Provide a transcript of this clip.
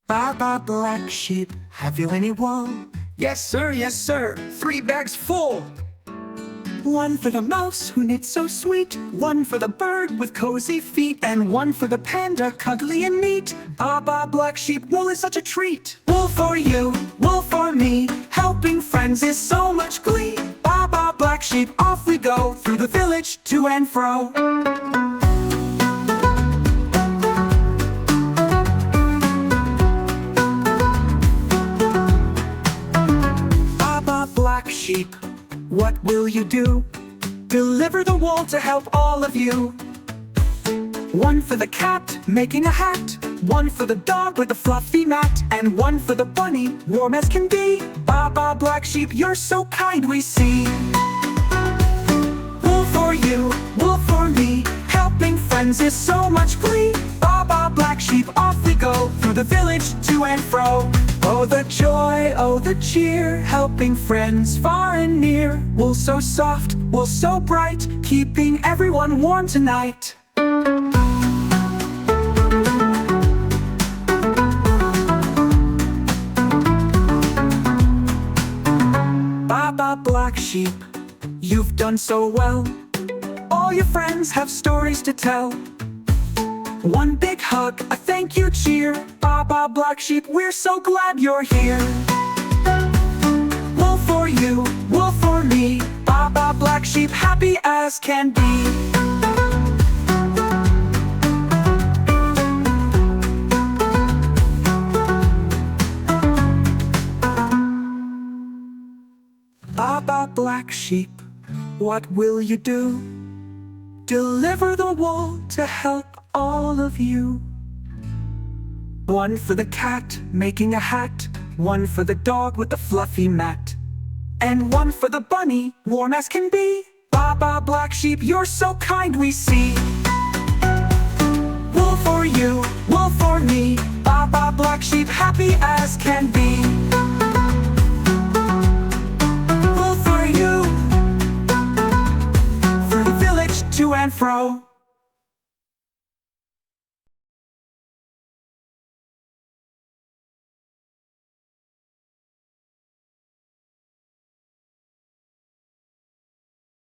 Baa Baa, black sheep, have you any wool? Yes, sir, 3 bags full. One for the mouse who knits so sweet, one for the bird with cozy feet, and one for the panda, cuddly and neat. Baa Baa, black sheep, wool is such a treat. Wool for you, wool for me, helping friends is so much glee. Baa Baa, black sheep, off we go, through the village to and fro. Baa Baa, black sheep, what will you do? Deliver the wool to help all of you. One for the cat, making a hat. One for the dog with a fluffy mat. And one for the bunny, warm as can be. Baa Baa, black sheep, you're so kind we see. Wool for you, wool for me, helping friends is so much glee. Baa Baa, black sheep, off we go, through the village to and fro. Oh the joy, oh the cheer, helping friends far and near. Wool so soft, wool so bright, keeping everyone warm tonight. Baa Baa, black sheep, you've done so well. All your friends have stories to tell. One big hug, a thank you cheer. Baa Baa, black sheep, we're so glad you're here. Wool for you, wool for me, Baa Baa, black sheep, happy as can be. Baa Baa, black sheep, what will you do? Deliver the wool to help all of you. One for the cat, making a hat. One for the dog with the fluffy mat. And one for the bunny, warm as can be. Baa Baa, black sheep, you're so kind we see. Wool for you, wool for me, Baa Baa, black sheep, happy as can be.